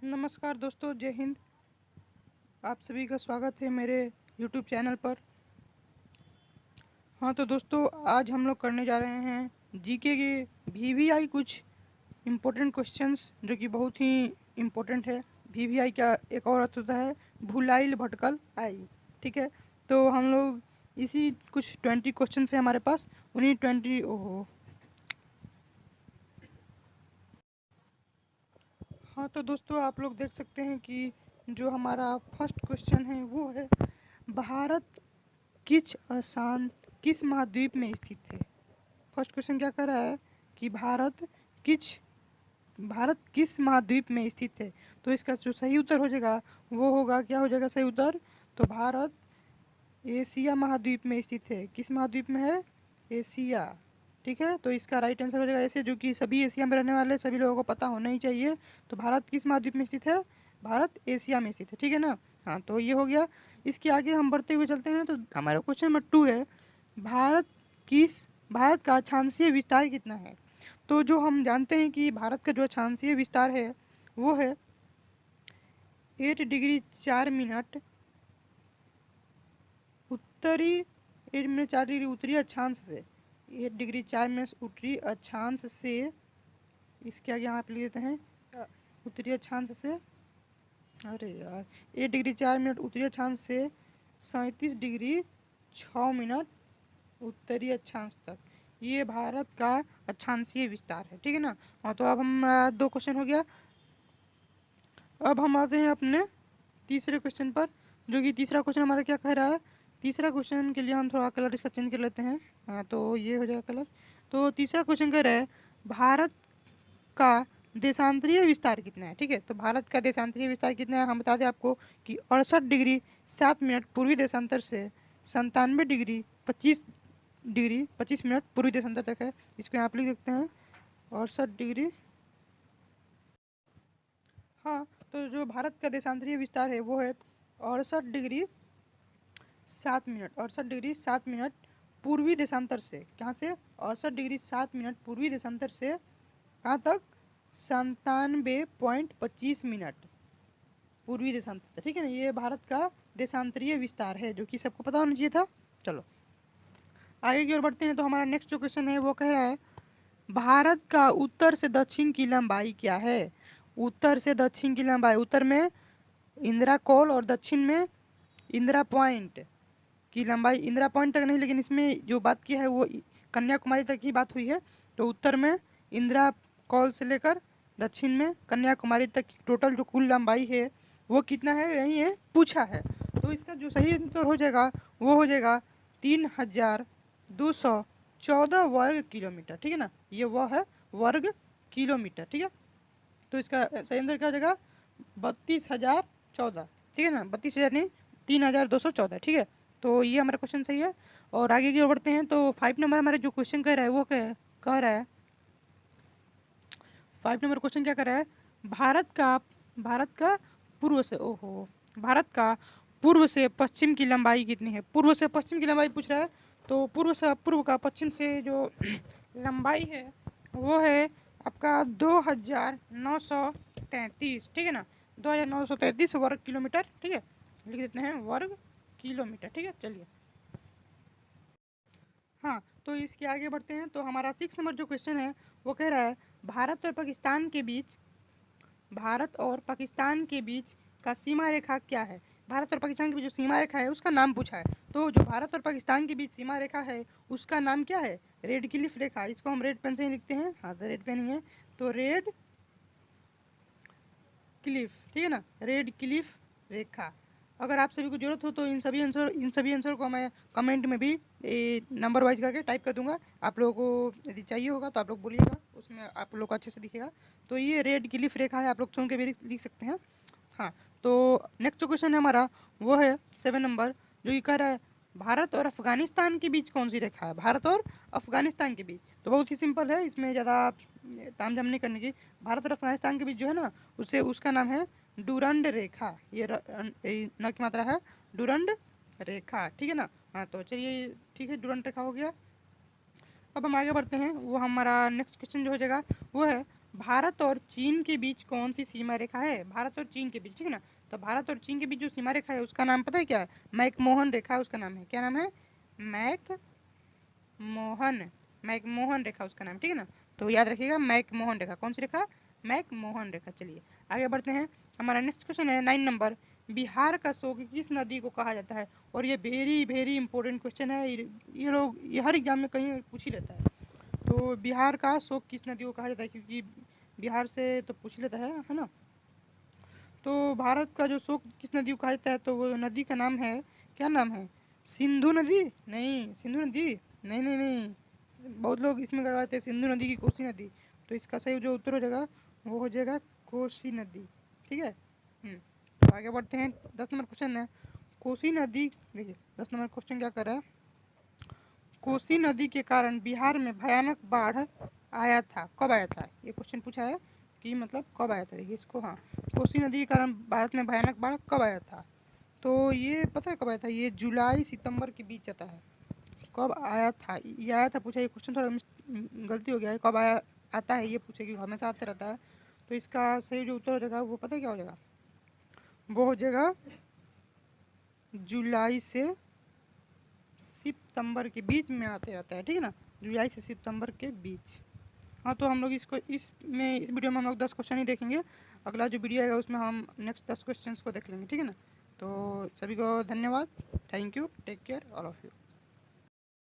नमस्कार दोस्तों, जय हिंद। आप सभी का स्वागत है मेरे यूट्यूब चैनल पर। हाँ तो दोस्तों, आज हम लोग करने जा रहे हैं जीके के वीवीआई कुछ इम्पोर्टेंट क्वेश्चंस जो कि बहुत ही इम्पोर्टेंट है। वीवीआई का एक और अर्थ होता है भुलाइल भटकल आई। ठीक है, तो हम लोग इसी कुछ 20 क्वेश्चन है हमारे पास, उन्हीं 20। ओहो, हाँ तो दोस्तों, आप लोग देख सकते हैं कि जो हमारा फर्स्ट क्वेश्चन है वो है, भारत किस महाद्वीप में स्थित है। फर्स्ट क्वेश्चन क्या कर रहा है कि किस भारत किस महाद्वीप में स्थित है। तो इसका जो सही उत्तर हो जाएगा वो होगा, क्या हो जाएगा सही उत्तर, तो भारत एशिया महाद्वीप में स्थित है। किस महाद्वीप में है, एशिया। ठीक है, तो इसका राइट आंसर हो जाएगा एशिया, जो कि सभी एशिया में रहने वाले सभी लोगों को पता होना ही चाहिए। तो भारत किस महाद्वीप में स्थित है, भारत एशिया में स्थित है। ठीक है ना। हाँ तो ये हो गया। इसके आगे हम बढ़ते हुए चलते हैं, तो हमारा क्वेश्चन नंबर 2 है, भारत भारत का अक्षांशीय विस्तार कितना है। तो जो हम जानते हैं कि भारत का जो अक्षांशीय विस्तार है वो है 8 डिग्री 4 मिनट उत्तरी 8 मिनट 4 डिग्री उत्तरी अक्षांश से, 8 डिग्री 4 मिनट उत्तरी अक्षांश से, इसके आगे यहाँ पे लिख देते हैं उत्तरी अक्षांश से, अरे यार 8 डिग्री 4 मिनट उत्तरी अक्षांश से 37 डिग्री 6 मिनट उत्तरी अक्षांश तक, ये भारत का अक्षांशीय विस्तार है। ठीक है ना। हाँ तो अब हम 2 क्वेश्चन हो गया। अब हम आते हैं अपने तीसरे क्वेश्चन पर, जो कि तीसरा क्वेश्चन हमारा क्या कह रहा है। तीसरा क्वेश्चन के लिए हम थोड़ा कलर इसका चेंज कर लेते हैं। हाँ तो ये हो जाएगा कलर। तो तीसरा क्वेश्चन कह रहा है, भारत का देशांतरीय विस्तार कितना है। ठीक है, तो भारत का देशांतरीय विस्तार कितना है, हम बता दें आपको कि 68 डिग्री 7 मिनट पूर्वी देशांतर से 97 डिग्री 25 मिनट पूर्वी देशांतर तक है। इसको यहाँ पर लिख सकते हैं 68 डिग्री। हाँ तो जो भारत का देशांतरीय विस्तार है वो है 68 डिग्री 7 मिनट पूर्वी देशांतर से, कहाँ से, 68 डिग्री 7 मिनट पूर्वी देशांतर से कहाँ तक, 97.25 मिनट पूर्वी देशांतर। ठीक है ना, ये भारत का देशांतरीय विस्तार है, जो कि सबको पता होना चाहिए था। चलो आगे की ओर बढ़ते हैं। तो हमारा नेक्स्ट जो क्वेश्चन है वो कह रहा है, भारत का उत्तर से दक्षिण की लंबाई क्या है। उत्तर से दक्षिण की लंबाई, उत्तर में इंदिरा कॉल और दक्षिण में इंदिरा पॉइंट की लंबाई, इंदिरा पॉइंट तक नहीं, लेकिन इसमें जो बात की है वो कन्याकुमारी तक ही बात हुई है। तो उत्तर में इंदिरा कॉल से लेकर दक्षिण में कन्याकुमारी तक टोटल जो कुल लंबाई है वो कितना है, यही है पूछा है। तो इसका जो सही उत्तर हो जाएगा वो हो जाएगा 3214 वर्ग किलोमीटर। ठीक है ना, ये वो है वर्ग किलोमीटर। ठीक है, तो इसका सही आंसर क्या हो जाएगा, 32,014। ठीक है ना, 32,000 नहीं, 3,214। ठीक है, तो ये हमारा क्वेश्चन सही है। और आगे की ओर बढ़ते हैं। तो 5 नंबर हमारे जो क्वेश्चन कह रहा है वो कह रहा है, 5 नंबर क्वेश्चन क्या कर रहा है, भारत का पूर्व से, ओहो, भारत का पूर्व से पश्चिम की लंबाई कितनी है। पूर्व से पश्चिम की लंबाई पूछ रहा है। तो पूर्व का पश्चिम से जो लंबाई है वो है आपका 2,933। ठीक है ना, 2,933 वर्ग किलोमीटर। ठीक है, लिख देते हैं वर्ग किलोमीटर। ठीक है, चलिए हाँ तो इसके आगे बढ़ते हैं। तो हमारा 6 नंबर जो क्वेश्चन है वो कह रहा है, भारत और पाकिस्तान के बीच का सीमा रेखा क्या है। भारत और पाकिस्तान के बीच जो सीमा रेखा है उसका नाम पूछा है। तो जो भारत और पाकिस्तान के बीच सीमा रेखा है उसका नाम क्या है, रेड क्लिफ रेखा। इसको हम रेड पेन से ही लिखते हैं। हाँ तो रेड पेन ही है, तो रेड क्लिफ। ठीक है ना, रेड क्लिफ रेखा। अगर आप सभी को जरूरत हो तो इन सभी आंसर को मैं कमेंट में भी नंबर वाइज करके टाइप कर दूंगा। आप लोगों को यदि चाहिए होगा तो आप लोग बोलिएगा, उसमें आप लोग को अच्छे से दिखेगा। तो ये रेड क्लिफ रेखा है, आप लोग चुन के भी लिख सकते हैं। हाँ तो नेक्स्ट जो क्वेश्चन है हमारा वो है 7 नंबर, जो ये कह रहा है, भारत और अफगानिस्तान के बीच कौन सी रेखा है। भारत और अफगानिस्तान के बीच, तो बहुत ही सिंपल है, इसमें ज़्यादा तामझाम नहीं करने की। भारत और अफगानिस्तान के बीच जो है ना, उसका नाम है डूरंड रेखा। ये न की मात्रा है डूरंड रेखा। ठीक है ना। हाँ तो चलिए ठीक है, डूरंड रेखा हो गया। अब हम आगे बढ़ते हैं। वो हमारा नेक्स्ट क्वेश्चन जो हो जाएगा वो है, भारत और चीन के बीच कौन सी सीमा रेखा है? भारत और चीन के बीच, ठीक है ना। तो भारत और चीन के बीच जो सीमा रेखा है उसका नाम पता है क्या है? मैकमोहन रेखा उसका नाम है। क्या नाम है? मैकमोहन, मैकमोहन रेखा उसका नाम, ठीक है ना। तो याद रखिएगा मैकमोहन रेखा। कौन सी रेखा? मैकमोहन रेखा। चलिए आगे बढ़ते हैं। हमारा नेक्स्ट क्वेश्चन है 9 नंबर। बिहार का शोक किस नदी को कहा जाता है? और ये वेरी वेरी इंपॉर्टेंट क्वेश्चन है। ये लोग ये हर एग्जाम में कहीं पूछ ही लेता है। तो बिहार का शोक किस नदी को कहा जाता है? क्योंकि बिहार से तो पूछ ही लेता है ना। तो भारत का जो शोक किस नदी को कहा जाता है? तो वो नदी का नाम है, क्या नाम है? सिंधु नदी? नहीं, सिंधु नदी नहीं नहीं नहीं, बहुत लोग इसमें करवाते हैं सिंधु नदी की कोसी नदी। तो इसका सही जो उत्तर हो जाएगा वो हो जाएगा कोसी नदी, ठीक है। तो आगे बढ़ते हैं। 10 नंबर क्वेश्चन है। कोसी नदी, देखिए 10 नंबर क्वेश्चन क्या कर रहा है। कोसी नदी के कारण बिहार में भयानक बाढ़ आया था, कब आया था? ये क्वेश्चन पूछा है कि मतलब कब आया था। देखिए इसको, हाँ, कोसी नदी के कारण भारत में भयानक बाढ़ कब आया था? तो ये पता है कब आया था? ये जुलाई सितंबर के बीच आता है। कब आया था ये आया था पूछा। ये क्वेश्चन थोड़ा गलती हो गया है। कब आया आता है ये पूछे, कि हमेशा आता रहता है। तो इसका सही जो उत्तर हो जाएगा वो पता है क्या हो जाएगा? वो हो जाएगा जुलाई से सितंबर के बीच में आते रहता है, ठीक है ना। जुलाई से सितंबर के बीच। हाँ, तो हम लोग इसको इस वीडियो में हम लोग 10 क्वेश्चन ही देखेंगे। अगला जो वीडियो आएगा उसमें हम नेक्स्ट 10 क्वेश्चंस को देख लेंगे, ठीक है ना। तो सभी को धन्यवाद। Thank you, take care all of you.